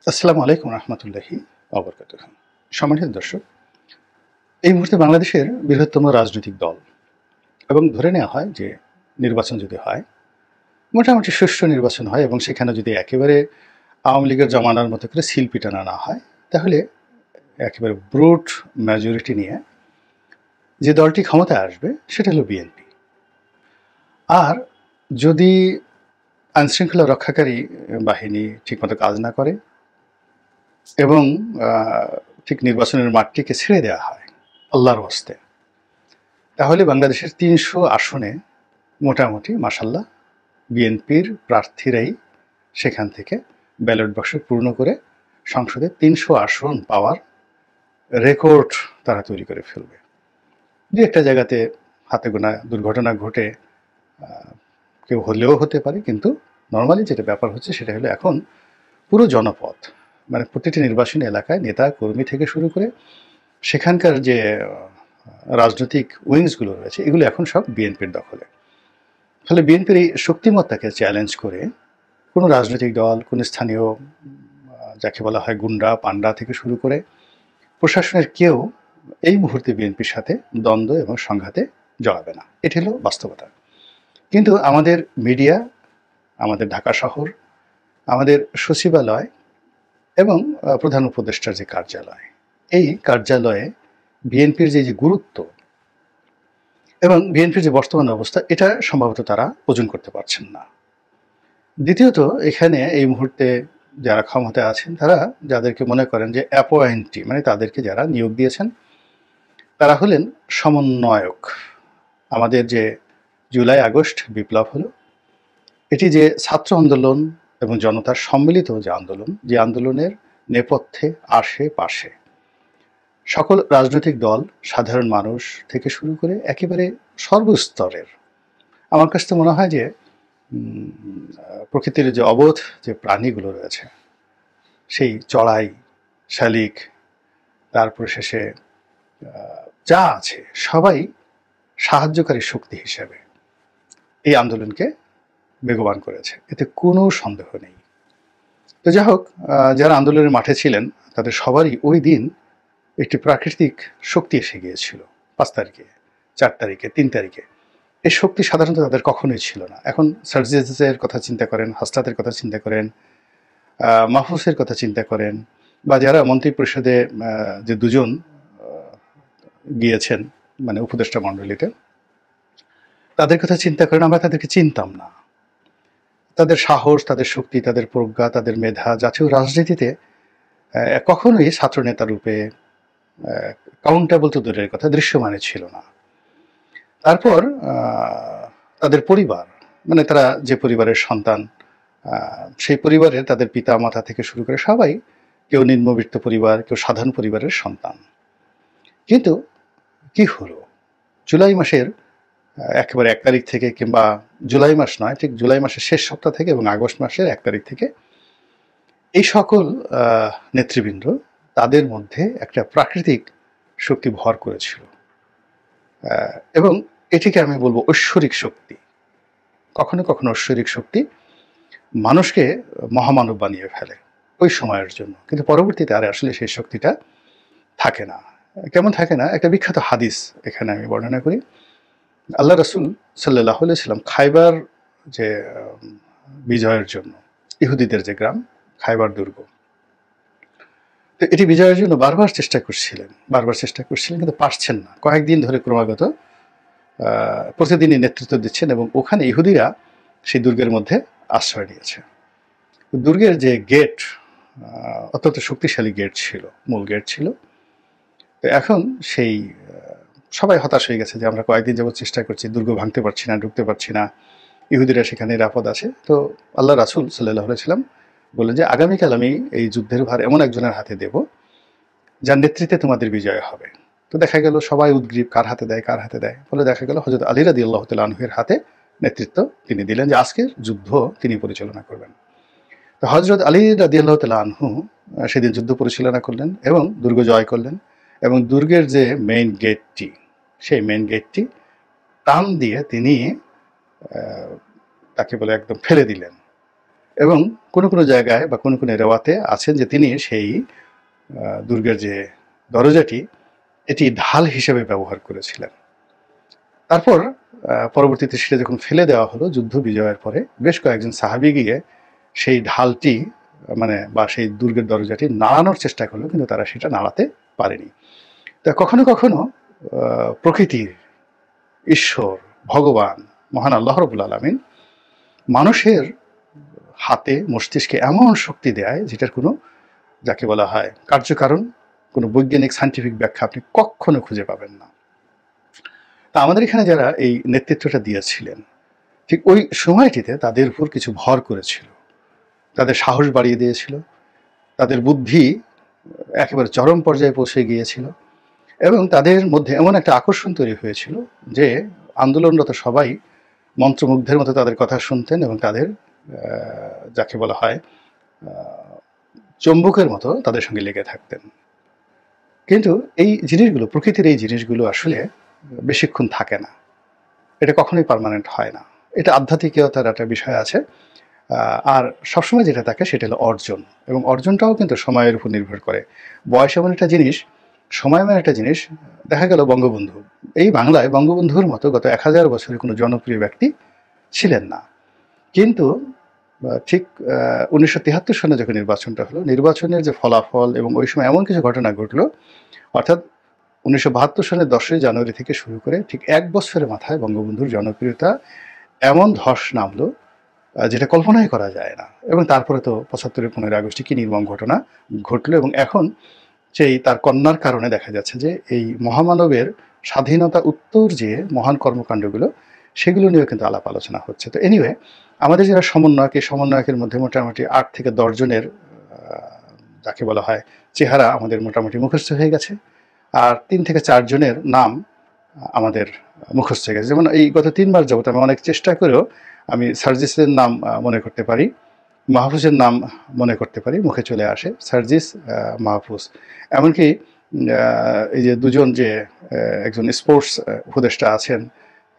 আসসালামু আলাইকুম রহমতুল্লাহি ওয়া বারাকাতুহু। সম্মানিত দর্শক, এই মুহূর্তে বাংলাদেশের বৃহত্তম রাজনৈতিক দল এবং ধরে নেওয়া হয় যে নির্বাচন যদি হয়, মোটামুটি সুষ্ঠু নির্বাচন হয় এবং সেখানে যদি একেবারে আওয়ামী লীগের জমানার মতো করে সিল পিটানো না হয়, তাহলে একেবারে ব্রুট মেজরিটি নিয়ে যে দলটি ক্ষমতায় আসবে সেটা হলো বিএনপি। আর যদি আইনশৃঙ্খলা রক্ষাকারী বাহিনী ঠিকমতো কাজ না করে এবং ঠিক নির্বাচনের মাঠটিকে ছেড়ে দেওয়া হয় আল্লাহর হস্তে, তাহলে বাংলাদেশের ৩০০ আসনে মোটামুটি মাশাল্লাহ বিএনপির প্রার্থীরাই সেখান থেকে ব্যালট বাক্স পূর্ণ করে সংসদে ৩০০ আসন পাওয়ার রেকর্ড তারা তৈরি করে ফেলবে। দু একটা জায়গাতে হাতে গোনা দুর্ঘটনা ঘটে কেউ হলেও হতে পারে, কিন্তু নর্মালি যেটা ব্যাপার হচ্ছে সেটা হলো এখন পুরো জনপদ, মানে প্রতিটি নির্বাচনী এলাকায় নেতা কর্মী থেকে শুরু করে সেখানকার যে রাজনৈতিক উইংসগুলো রয়েছে এগুলো এখন সব বিএনপির দখলে। ফলে বিএনপির এই শক্তিমত্তাকে চ্যালেঞ্জ করে কোনো রাজনৈতিক দল, কোনো স্থানীয় যাকে বলা হয় গুন্ডা পান্ডা থেকে শুরু করে প্রশাসনের কেউ এই মুহূর্তে বিএনপির সাথে দ্বন্দ্ব এবং সংঘাতে জড়াবে না। এটি হলো বাস্তবতা। কিন্তু আমাদের মিডিয়া, আমাদের ঢাকা শহর, আমাদের সচিবালয় এবং প্রধান উপদেষ্টার যে কার্যালয়, এই কার্যালয়ে বিএনপির যে গুরুত্ব এবং বিএনপির যে বর্তমান অবস্থা, এটা সম্ভবত তারা ওজন করতে পারছেন না। দ্বিতীয়ত, এখানে এই মুহূর্তে যারা ক্ষমতায় আছেন তারা যাদেরকে মনে করেন যে অ্যাপয়েন্টি, মানে তাদেরকে যারা নিয়োগ দিয়েছেন, তারা হলেন সমন্বয়ক। আমাদের যে জুলাই আগস্ট বিপ্লব হলো, এটি যে ছাত্র আন্দোলন এবং জনতার সম্মিলিত যে আন্দোলনের নেপথ্যে আশেপাশে সকল রাজনৈতিক দল, সাধারণ মানুষ থেকে শুরু করে একেবারে সর্বস্তরের, আমার কাছে তো মনে হয় যে প্রকৃতির যে অবোধ যে প্রাণীগুলো রয়েছে, সেই চড়াই, শালিক, তারপর শেষে যা আছে সবাই সাহায্যকারী শক্তি হিসেবে এই আন্দোলনকে বেগবান করেছে, এতে কোনো সন্দেহ নেই। তো যাই হোক, যারা আন্দোলনের মাঠে ছিলেন তাদের সবারই ওই দিন একটি প্রাকৃতিক শক্তি এসে গিয়েছিল। ৫ তারিখে, ৪ তারিখে, ৩ তারিখে এই শক্তি সাধারণত তাদের কখনোই ছিল না। এখন সার্জিসের কথা চিন্তা করেন, হাসনাতের কথা চিন্তা করেন, মাহফুজের কথা চিন্তা করেন, বা যারা মন্ত্রী পরিষদে যে দুজন গিয়েছেন মানে উপদেষ্টা মণ্ডলীতে, তাদের কথা চিন্তা করেন। আমরা তাদেরকে চিনতাম না। তাদের সাহস, তাদের শক্তি, তাদের প্রজ্ঞা, তাদের মেধা জাতীয় রাজনীতিতে কখনোই ছাত্রনেতা রূপে কাউন্টেবল তো দূরের কথা, দৃশ্যমানে ছিল না। তারপর তাদের পরিবার, মানে তারা যে পরিবারের সন্তান, সেই পরিবারের তাদের পিতা মাতা থেকে শুরু করে সবাই, কেউ নিম্নবিত্ত পরিবার, কেউ সাধারণ পরিবারের সন্তান। কিন্তু কি হলো, জুলাই মাসের একেবারে ১ তারিখ থেকে, কিংবা জুলাই মাস নয়, ঠিক জুলাই মাসের শেষ সপ্তাহ থেকে এবং আগস্ট মাসের ১ তারিখ থেকে এই সকল নেতৃবৃন্দ, তাদের মধ্যে একটা প্রাকৃতিক শক্তি ভর করেছিল এবং এটিকে আমি বলবো ঐশ্বরিক শক্তি। কখনো কখনো ঐশ্বরিক শক্তি মানুষকে মহামানব বানিয়ে ফেলে ওই সময়ের জন্য, কিন্তু পরবর্তীতে আর আসলে সেই শক্তিটা থাকে না। কেমন থাকে না? একটা বিখ্যাত হাদিস এখানে আমি বর্ণনা করি। আল্লাহ রাসূল সাল্লাল্লাহু আলাইহি সাল্লাম খাইবার যে বিজয়ের জন্য, ইহুদিদের যে গ্রাম খাইবার দুর্গ, তো এটি বিজয়ের জন্য বারবার চেষ্টা করছিলেন, কিন্তু পারছেন না। কয়েকদিন ধরে ক্রমাগত প্রতিদিনই নেতৃত্ব দিচ্ছেন এবং ওখানে ইহুদিরা সেই দুর্গের মধ্যে আশ্রয় নিয়েছে। দুর্গের যে গেট অত্যন্ত শক্তিশালী গেট ছিল, মূল গেট ছিল। তো এখন সেই সবাই হতাশ হয়ে গেছে যে আমরা কয়েকদিন যাবত চেষ্টা করছি, দুর্গ ভাঙতে পারছি না, ঢুকতে পারছি না, ইহুদিরা সেখানে নিরাপদ আছে। তো আল্লাহ রাসূল সাল্লাল্লাহু আলাইহি সাল্লাম বললেন যে আগামীকাল আমি এই যুদ্ধের ভার এমন একজনের হাতে দেব যার নেতৃত্বে তোমাদের বিজয় হবে। তো দেখা গেল সবাই উদ্গ্রীব, কার হাতে দেয়। ফলে দেখা গেল হযরত আলী রাদিয়াল্লাহু তাআলা আনহুর হাতে নেতৃত্ব তিনি দিলেন যে আজকের যুদ্ধ তিনি পরিচালনা করবেন। তো হযরত আলী রাদিয়াল্লাহু তাআলা আনহু সেদিন যুদ্ধ পরিচালনা করলেন এবং দুর্গ জয় করলেন এবং দুর্গের যে মেইন গেটটি, সেই মেইন গেটটি টান দিয়ে তিনি তাকে বলে একদম ফেলে দিলেন এবং কোনো কোনো জায়গায় বা কোনো কোনো রেওয়াতে আছেন যে তিনি সেই দুর্গের যে দরজাটি এটি ঢাল হিসেবে ব্যবহার করেছিলেন। তারপর পরবর্তীতে সেটা যখন ফেলে দেওয়া হলো যুদ্ধ বিজয়ের পরে, বেশ কয়েকজন সাহাবী গিয়ে সেই ঢালটি মানে বা সেই দুর্গের দরজাটি নাড়ানোর চেষ্টা করলো, কিন্তু তারা সেটা নাড়াতে পারেনি। তা কখনো কখনো প্রকৃতির, ঈশ্বর, ভগবান, মহান আল্লাহ রাব্বুল আলামিন মানুষের হাতে মস্তিষ্কে এমন শক্তি দেয় যেটার কোনো, যাকে বলা হয় কার্যকারণ, কোনো বৈজ্ঞানিক সায়েন্টিফিক ব্যাখ্যা আপনি কখনো খুঁজে পাবেন না। তা আমাদের এখানে যারা এই নেতৃত্বটা দিয়েছিলেন, ঠিক ওই সময়টিতে তাদের উপর কিছু ভর করেছিল, তাদের সাহস বাড়িয়ে দিয়েছিল, তাদের বুদ্ধি একেবারে চরম পর্যায়ে পৌঁছে গিয়েছিল, এবং তাদের মধ্যে এমন একটা আকর্ষণ তৈরি হয়েছিল যে আন্দোলনরত সবাই মন্ত্রমুগ্ধের মতো তাদের কথা শুনতেন এবং তাদের যাকে বলা হয় চুম্বকের মতো তাদের সঙ্গে লেগে থাকতেন। কিন্তু এই জিনিসগুলো, প্রকৃতির এই জিনিসগুলো আসলে বেশিক্ষণ থাকে না, এটা কখনোই পার্মানেন্ট হয় না। এটা আধ্যাত্মিকতার একটা বিষয় আছে। আর সবসময় যেটা থাকে সেটা হলো অর্জন, এবং অর্জনটাও কিন্তু সময়ের উপর নির্ভর করে। বয়স এমন একটা জিনিস, সময় এমন একটা জিনিস। দেখা গেল বঙ্গবন্ধু, এই বাংলায় বঙ্গবন্ধুর মতো গত 1000 বছরে কোনো জনপ্রিয় ব্যক্তি ছিলেন না। কিন্তু ঠিক 1973 সালে যখন নির্বাচনটা হলো, নির্বাচনের যে ফলাফল এবং ওই সময় এমন কিছু ঘটনা ঘটলো, অর্থাৎ 1972 সালের 10ই জানুয়ারি থেকে শুরু করে ঠিক 1 বছরের মাথায় বঙ্গবন্ধুর জনপ্রিয়তা এমন ধস নামলো যেটা কল্পনাই করা যায় না। এবং তারপরে তো 75-এর 15ই আগস্টে কি নির্মম ঘটনা ঘটলো, এবং এখন সেই তার কন্যার কারণে দেখা যাচ্ছে যে এই মহামানবের স্বাধীনতা উত্তর যে মহান কর্মকাণ্ডগুলো, সেগুলো নিয়েও কিন্তু আলাপ আলোচনা হচ্ছে। তো এনিওয়ে, আমাদের যারা সমন্বয়ক, এই সমন্বয়কের মধ্যে মোটামুটি 8 থেকে 10 জনের যাকে বলা হয় চেহারা আমাদের মোটামুটি মুখস্থ হয়ে গেছে, আর 3 থেকে 4 জনের নাম আমাদের মুখস্থ হয়ে গেছে। যেমন এই গত 3 মাস যাবত আমি অনেক চেষ্টা করেও আমি সার্জিসের নাম মনে করতে পারি, মাহফুজের নাম মনে করতে পারি, মুখে চলে আসে সার্জিস, মাহফুজ। এমনকি এই যে দুজন যে একজন স্পোর্টস উপদেষ্টা আছেন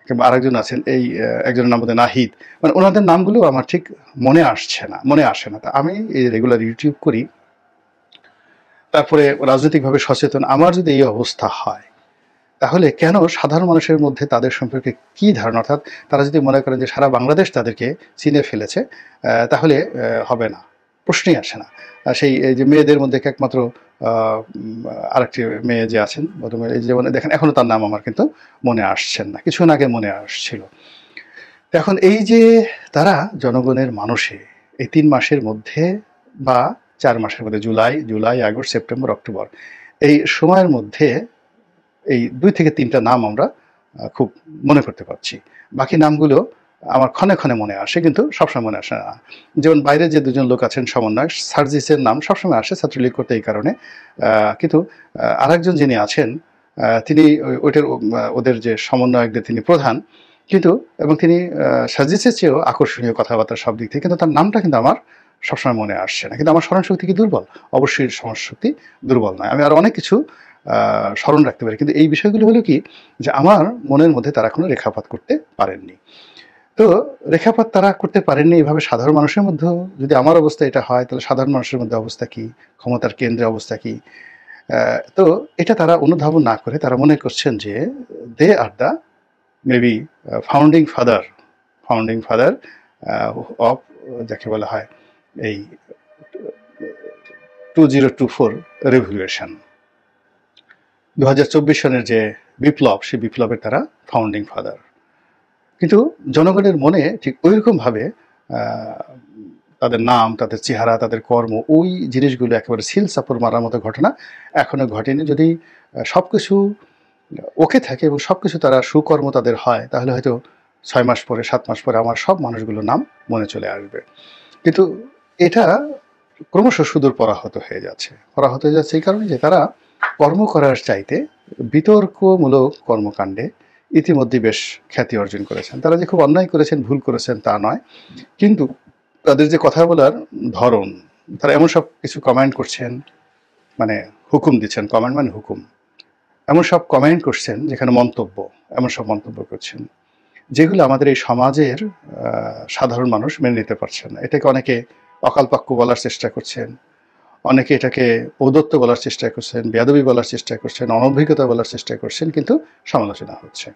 কিংবা আরেকজন আছেন, এই একজনের নাম বোধহয় নাহিদ, মানে ওনাদের নামগুলো আমার ঠিক মনে আসে না। তা আমি এই রেগুলার ইউটিউব করি, তারপরে রাজনৈতিকভাবে সচেতন। আমার যদি এই অবস্থা হয়, তাহলে কেন সাধারণ মানুষের মধ্যে তাদের সম্পর্কে কি ধারণা, অর্থাৎ তারা যদি মনে করেন যে সারা বাংলাদেশ তাদেরকে চিনে ফেলেছে, তাহলে হবে না, প্রশ্নই আসে না। সেই যে মেয়েদের মধ্যে একমাত্র আরেকটি মেয়ে যে আছেন, যেমন দেখেন এখনো তার নাম আমার কিন্তু মনে আসছেন না, কিছুক্ষণ আগে মনে আসছিল। এখন এই যে তারা জনগণের মানুষে এই 3 মাসের মধ্যে বা 4 মাসের মধ্যে, জুলাই, আগস্ট, সেপ্টেম্বর, অক্টোবর, এই সময়ের মধ্যে এই 2 থেকে 3টা নাম আমরা খুব মনে করতে পারছি। বাকি নামগুলো আমার ক্ষণে ক্ষণে মনে আসে, কিন্তু সবসময় মনে আসে না। যেমন বাইরে যে 2জন লোক আছেন সমন্বয়ক, সার্জিসের নাম সবসময় আসে ছাত্রলীগ করতে এই কারণে, কিন্তু আরেকজন যিনি আছেন তিনি ওইটার ওদের যে সমন্বয়কদের তিনি প্রধান, কিন্তু এবং তিনি সার্জিসের চেয়েও আকর্ষণীয় কথাবার্তা সব দিক থেকে, কিন্তু তার নামটা কিন্তু আমার সবসময় মনে আসছে না। কিন্তু আমার স্মরণশক্তি কি দুর্বল? অবশ্যই স্মরণশক্তি দুর্বল নয়, আমি আরো অনেক কিছু স্মরণ রাখতে পারি। কিন্তু এই বিষয়গুলো হলো কি, যে আমার মনের মধ্যে তারা কোনো রেখাপাত করতে পারেননি। তো রেখাপাত তারা করতে পারেননি এইভাবে সাধারণ মানুষের মধ্যেও যদি আমার অবস্থা এটা হয়, তাহলে সাধারণ মানুষের মধ্যে অবস্থা কি, ক্ষমতার কেন্দ্রে অবস্থা কি? তো এটা তারা অনুধাবন না করে তারা মনে করছেন যে they are the maybe founding father of, যাকে বলা হয় এই 2024 রেভলিউশন, 2024 সনের যে বিপ্লব, সেই বিপ্লবের তারা ফাউন্ডিং ফাদার। কিন্তু জনগণের মনে ঠিক ওইরকমভাবে তাদের নাম, তাদের চেহারা, তাদের কর্ম, ওই জিনিসগুলো একেবারে সিল চাপড় মারার মতো ঘটনা এখনো ঘটেনি। যদি সব কিছু ওকে থাকে এবং সব কিছু তারা সুকর্ম তাদের হয়, তাহলে হয়তো 6 মাস পরে, 7 মাস পরে আমার সব মানুষগুলোর নাম মনে চলে আসবে। কিন্তু এটা ক্রমশ সুদূর পরাহত হয়ে যাচ্ছে এই কারণে যে তারা কর্ম করার চাইতে বিতর্কমূলক কর্মকাণ্ডে ইতিমধ্যে বেশ খ্যাতি অর্জন করেছেন। তারা যে খুব অন্যায় করেছেন, ভুল করেছেন তা নয়, কিন্তু তাদের যে কথা বলার ধরন, তারা এমন সব কিছু কমেন্ট করছেন, মানে হুকুম দিচ্ছেন, কমেন্ট মানে হুকুম, এমন সব কমেন্ট করছেন যেখানে মন্তব্য, এমন সব মন্তব্য করছেন যেগুলো আমাদের এই সমাজের সাধারণ মানুষ মেনে নিতে পারছে না। এটাকে অনেকে অকালপাক্য বলার চেষ্টা করছেন, অনেকে এটাকে ঔদ্ধত্য বলার চেষ্টা করছেন, বেয়াদবি বলার চেষ্টা করছেন, অনভিজ্ঞতা বলার চেষ্টা করছেন, কিন্তু সমালোচনা হচ্ছে।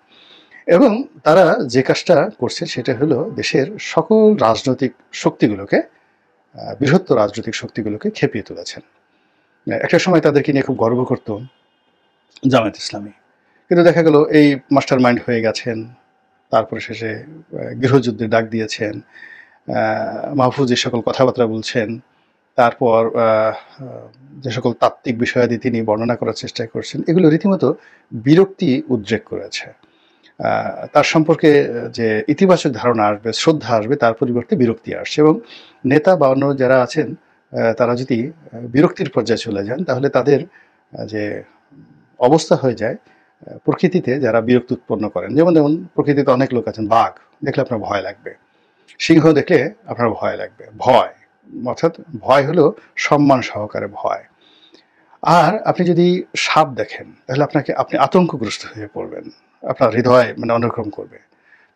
এবং তারা যে কাজটা করছে সেটা হলো দেশের সকল রাজনৈতিক শক্তিগুলোকে, বৃহত্তর রাজনৈতিক শক্তিগুলোকে খেপিয়ে তুলেছেন। একটা সময় তাদেরকে নিয়ে খুব গর্ব করত জামায়াত ইসলামী, কিন্তু দেখা গেল এই মাস্টার মাইন্ড হয়ে গেছেন। তারপরে শেষে গৃহযুদ্ধের ডাক দিয়েছেন, মাহফুজ যে সকল কথাবার্তা বলছেন, তারপর যে সকল তাত্ত্বিক বিষয়াদি তিনি বর্ণনা করার চেষ্টা করছেন, এগুলো রীতিমতো বিরক্তি উদ্রেক করেছে। তার সম্পর্কে যে ইতিবাচক ধারণা আসবে, শ্রদ্ধা আসবে, তার পরিবর্তে বিরক্তি আসছে। এবং নেতা বা অন্য যারা আছেন তারা যদি বিরক্তির পর্যায়ে চলে যান, তাহলে তাদের যে অবস্থা হয়ে যায় প্রকৃতিতে যারা বিরক্তি উৎপন্ন করেন। যেমন প্রকৃতিতে অনেক লোক আছেন, বাঘ দেখলে আপনার ভয় লাগবে, সিংহ দেখলে আপনার ভয় লাগবে। ভয় অর্থাৎ ভয় হলো সম্মান সহকারে ভয়। আর আপনি যদি সাপ দেখেন তাহলে আপনি আতঙ্কগ্রস্ত হয়ে পড়বেন, আপনার হৃদয় অন্যরকম করবে।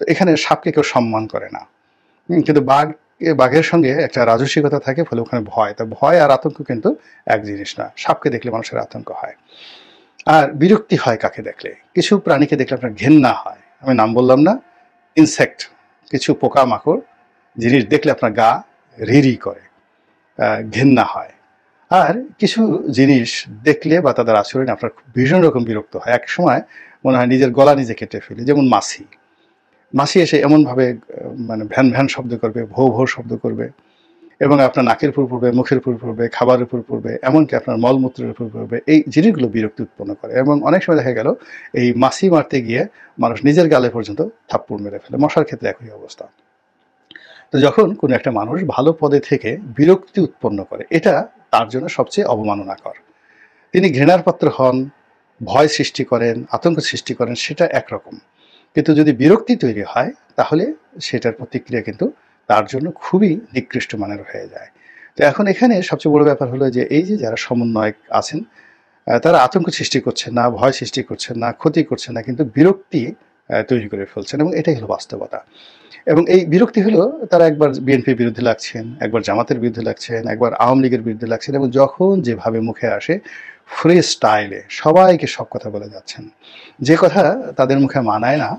তো এখানে সাপকে কেউ সম্মান করে না, কিন্তু বাঘের সঙ্গে একটা রাজস্বিকতা থাকে, ফলে ওখানে ভয়। তা ভয় আর আতঙ্ক কিন্তু এক জিনিস না। সাপকে দেখলে মানুষের আতঙ্ক হয়, আর বিরক্তি হয় কাকে দেখলে? কিছু প্রাণীকে দেখলে আপনার ঘেন্না হয়। আমি নাম বললাম না, ইনসেক্ট, কিছু পোকামাকড় জিনিস দেখলে আপনার গা রিরি করে, ঘেন্না হয়। আর কিছু জিনিস দেখলে বা তাদের আচরণে আপনার ভীষণ রকম বিরক্ত হয়। এক সময় মনে হয় নিজের গলা নিজে কেটে ফেলি। যেমন মাছি এসে এমনভাবে ভ্যান ভ্যান শব্দ করবে, ভো ভো শব্দ করবে, এবং আপনার নাকের উপর পড়বে, মুখের উপর পড়বে, খাবারের উপর পড়বে, এমনকি আপনার মলমূত্রের উপর পড়বে। এই জিনিসগুলো বিরক্তি উৎপন্ন করে। এবং অনেক সময় দেখা গেল এই মাছি মারতে গিয়ে মানুষ নিজের গালে পর্যন্ত থাপ্পড় মেরে ফেলে। মশার ক্ষেত্রে একই অবস্থা। তো যখন কোনো একটা মানুষ ভালো পদে থেকে বিরক্তি উৎপন্ন করে, এটা তার জন্য সবচেয়ে অবমাননাকর। তিনি ঘৃণার পাত্র হন, ভয় সৃষ্টি করেন, আতঙ্ক সৃষ্টি করেন, সেটা একরকম। কিন্তু যদি বিরক্তি তৈরি হয়, তাহলে সেটার প্রতিক্রিয়া কিন্তু তার জন্য খুবই নিকৃষ্ট মানের হয়ে যায়। তো এখন এখানে সবচেয়ে বড় ব্যাপার হলো যে এই যে যারা সমন্বয়ক আছেন, তারা আতঙ্ক সৃষ্টি করছেন না, ভয় সৃষ্টি করছেন না, ক্ষতি করছেন না, কিন্তু বিরক্তি তৈরি করে ফেলছেন। এবং এটাই হলো বাস্তবতা। এবং এই বিরক্তি হলো তারা একবার বিএনপির বিরুদ্ধে লাগছেন, একবার জামাতের বিরুদ্ধে লাগছেন, একবার আওয়ামী লীগের বিরুদ্ধে লাগছেন, এবং যখন যেভাবে মুখে আসে ফ্রি স্টাইলে সবাইকে সব কথা বলে যাচ্ছেন। যে কথা তাদের মুখে মানায় না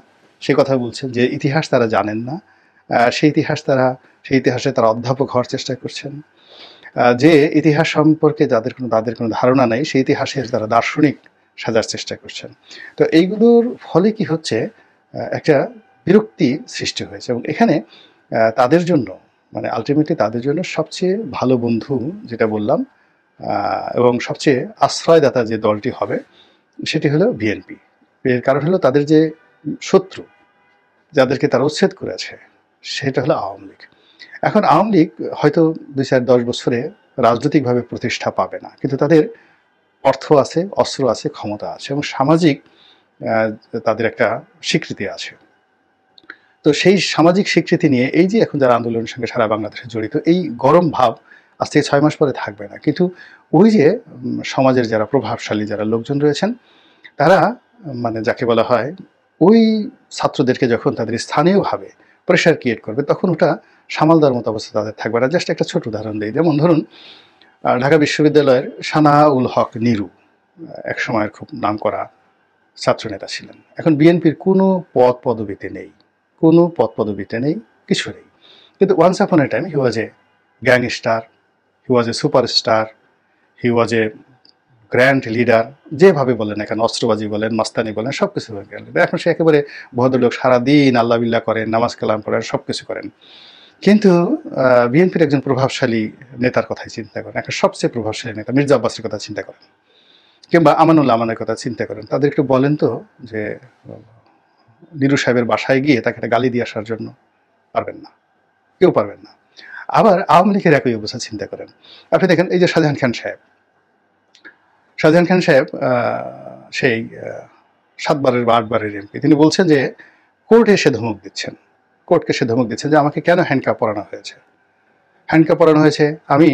সে কথা বলছেন। যে ইতিহাস তারা জানেন না সেই ইতিহাসে তারা অধ্যাপক হওয়ার চেষ্টা করছেন। যে ইতিহাস সম্পর্কে তাদের কোনো ধারণা নেই, সেই ইতিহাসের তারা দার্শনিক সাজার চেষ্টা করছেন। তো এইগুলোর ফলে কি হচ্ছে, একটা বিরক্তি সৃষ্টি হয়েছে। এবং এখানে তাদের জন্য আলটিমেটলি তাদের জন্য সবচেয়ে ভালো বন্ধু যেটা বললাম, এবং সবচেয়ে আশ্রয়দাতা যে দলটি হবে সেটি হলো বিএনপি। এর কারণ হলো তাদের যে শত্রু, যাদেরকে তারা উচ্ছেদ করেছে, সেটা হলো আওয়ামী লীগ। এখন আওয়ামী লীগ হয়তো ২-৪-১০ বছরে রাজনৈতিকভাবে প্রতিষ্ঠা পাবে না, কিন্তু তাদের অর্থ আছে, অস্ত্র আছে, ক্ষমতা আছে, এবং সামাজিক তাদের একটা স্বীকৃতি আছে। তো সেই সামাজিক স্বীকৃতি নিয়ে এই যে এখন যারা আন্দোলনের সঙ্গে সারা বাংলাদেশে জড়িত, এই গরম ভাব আজ থেকে ৬ মাস পরে থাকবে না। কিন্তু ওই যে সমাজের যারা প্রভাবশালী যারা লোকজন রয়েছেন, তারা যাকে বলা হয় ওই ছাত্রদেরকে যখন তাদের স্থানীয়ভাবে প্রেশার ক্রিয়েট করবে, তখন ওটা সামাল দেওয়ার মতো অবস্থা তাদের থাকবে না। জাস্ট একটা ছোট উদাহরণ দিই। যেমন ধরুন, ঢাকা বিশ্ববিদ্যালয়ের সানাউল হক নিরু এক সময়ের খুব নামকরা ছাত্রনেতা ছিলেন। এখন বিএনপির কোনো পদবিতে নেই, কিছু নেই। কিন্তু once upon a time he was a gangster, he was a superstar, he was a grand leader. যেভাবে বলেন না কেন, অস্ত্রবাজি বলেন, মাস্তানি বলেন, সব কিছু বলেন। এখন সে একেবারে ভদ্রলোক, সারাদিন আল্লাহ বিল্লাহ করেন, নামাজ কালাম পড়েন, সব কিছু করেন। কিন্তু বিএনপির একজন প্রভাবশালী নেতার কথাই চিন্তা করেন, একটা সবচেয়ে প্রভাবশালী নেতা মির্জা আব্বাসের কথা চিন্তা করেন, কিংবা আমানুল্লাহ আমানের কথা চিন্তা করেন। তাদের একটু বলেন তো যে নিরু সাহেবের বাসায় গিয়ে তাকে একটা গালি দিয়ে আসার জন্য পারবেন না, কেউ পারবেন না। আবার আওয়ামী লীগের একই অবস্থা চিন্তা করেন। আপনি দেখেন এই যে শাহজাহান খান সাহেব সেই 7 বারের বা 8 বারের এমপি, তিনি বলছেন যে কোর্টকে সে ধমক দিচ্ছেন যে আমাকে কেন হ্যান্ডকাপ পরানো হয়েছে। আমি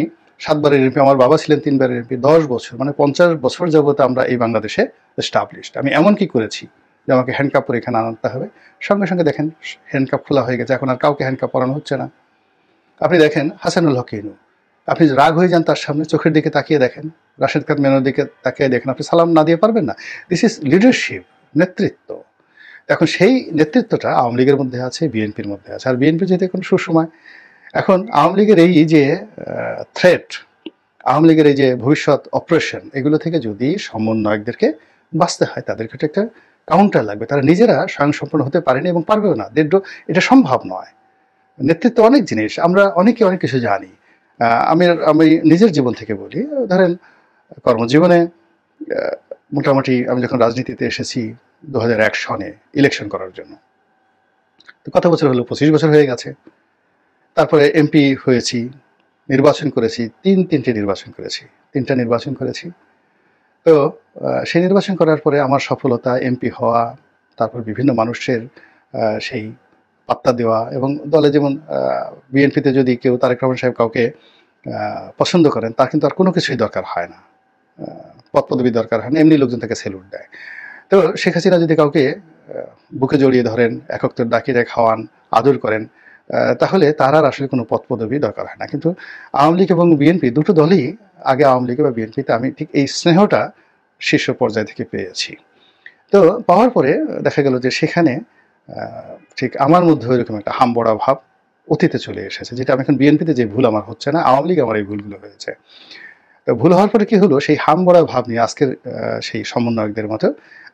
7 বারের এমপি, আমার বাবা ছিলেন 3 বারের এমপি, 10 বছর 50 বছর যাবত আমরা এই বাংলাদেশে এস্টাবলিশড। আমি এমন কি করেছি যে আমাকে হ্যান্ডকাপ পরে এখানে আনতে হবে, সঙ্গে সঙ্গে দেখেন হ্যান্ডকাপ খোলা হয়ে গেছে, এখন আর কাউকে হ্যান্ডকাপ পরানো হচ্ছে না। আপনি দেখেন হাসানুল হক ইনু, আপনি রাগ হয়ে যান তার সামনে, চোখের দিকে তাকিয়ে দেখেন, রাশেদ খান মেননের দিকে তাকিয়ে দেখেন, আপনি সালাম না দিয়ে পারবেন না। দিস ইজ লিডারশিপ, নেতৃত্ব। এখন সেই নেতৃত্বটা আওয়ামী লীগের মধ্যে আছে, বিএনপির মধ্যে আছে। আর বিএনপি যেহেতু এখন সুসময়, এখন আওয়ামী লীগের এই যে থ্রেট, আওয়ামী লীগের এই যে ভবিষ্যৎ অপারেশন, এগুলো থেকে যদি সমন্বয়কদেরকে বাঁচতে হয়, তাদেরকে একটা কাউন্টার লাগবে। তারা নিজেরা স্বয়ংসম্পূর্ণ হতে পারেনি এবং পারবেও না, এটা সম্ভব নয়। নেতৃত্ব অনেক জিনিস, আমরা অনেকে অনেক কিছু জানি। আমি নিজের জীবন থেকে বলি, ধরেন কর্মজীবনে মোটামুটি আমি যখন রাজনীতিতে এসেছি 2001 সনে ইলেকশন করার জন্য, তো কত বছর হলো, 25 বছর হয়ে গেছে। তারপরে এমপি হয়েছি, নির্বাচন করেছি, তিনটা নির্বাচন করেছি। তো সেই নির্বাচন করার পরে আমার সফলতা, এমপি হওয়া, তারপর বিভিন্ন মানুষের সেই পাত্তা দেওয়া, এবং দলে যেমন বিএনপিতে যদি কেউ তারেক রহমান সাহেব কাউকে পছন্দ করেন, তার কিন্তু আর কোনো কিছুই দরকার হয় না, পদ পদবি দরকার হয় না, এমনি লোকজন তাকে সেলুট দেয়। তো শেখ হাসিনা যদি কাউকে বুকে জড়িয়ে ধরেন, একত্র ডাকিয়ে খাওয়ান, আদর করেন, তাহলে তার আর আসলে কোনো পদ পদবি দরকার হয় না। কিন্তু আওয়ামী লীগ এবং বিএনপি দুটো দলই, আগে আওয়ামী লীগে বা বিএনপিতে আমি ঠিক এই স্নেহটা শীর্ষ পর্যায় থেকে পেয়েছি। তো পাওয়ার পরে দেখা গেল যে সেখানে ঠিক আমার মধ্যে ওইরকম একটা হামবড়া ভাব অতীতে চলে এসেছে, যেটা আমি এখন বিএনপিতে যে ভুল আমার হচ্ছে না, আওয়ামী লীগ আমার এই ভুলগুলো হয়েছে। তো ভুল হওয়ার পরে কি হলো, সেই হামবড়া ভাব নিয়ে আজকের সেই সমন্বয়কদের মতো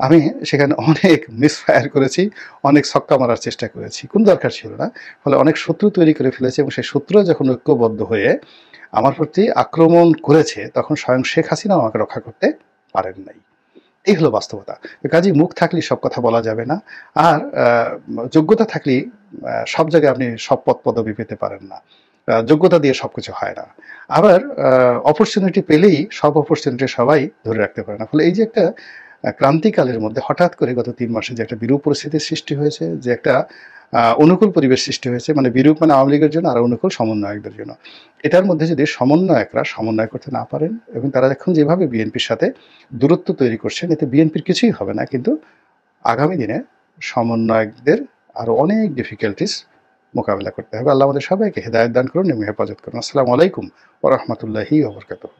আমি সেখানে অনেক মিসফায়ার করেছি, অনেক ছক্কা মারার চেষ্টা করেছি, কোন দরকার ছিল না। ফলে অনেক শত্রু তৈরি করে ফেলেছে, এবং সেই শত্রু যখন ঐক্যবদ্ধ হয়ে আমার প্রতি আক্রমণ করেছে, তখন স্বয়ং শেখ হাসিনাও আমাকে রক্ষা করতে পারেন নাই। এই হলো বাস্তবতা। কাজেই মুখ থাকলেই সব কথা বলা যাবে না, আর যোগ্যতা থাকলেই সব জায়গায় আপনি সব পদ পদবি পেতে পারেন না, যোগ্যতা দিয়ে সবকিছু হয় না। আবার অপরচুনিটি পেলেই সব অপরচুনিটি সবাই ধরে রাখতে পারে না। ফলে এই যে একটা ক্রান্তিকালের মধ্যে হঠাৎ করে গত 3 মাসে যে একটা বিরূপ পরিস্থিতির সৃষ্টি হয়েছে, যে একটা অনুকূল পরিবেশ সৃষ্টি হয়েছে, মানে বিরূপ মানে আওয়ামী লীগের জন্য, আর অনুকূল সমন্বয়কদের জন্য। এটার মধ্যে যদি সমন্বয়করা সমন্বয় করতে না পারেন, এবং তারা এখন যেভাবে বিএনপির সাথে দূরত্ব তৈরি করছেন, এতে বিএনপির কিছুই হবে না, কিন্তু আগামী দিনে সমন্বয়কদের আরো অনেক ডিফিকাল্টিস মোকাবেলা করতে হবে। আল্লাহ আমাদের সবাইকে হেদায়েত দান করুন এবং হেফাজত করুন। আসসালামু আলাইকুম ওয়া রাহমাতুল্লাহি ওয়া বারাকাতুহু।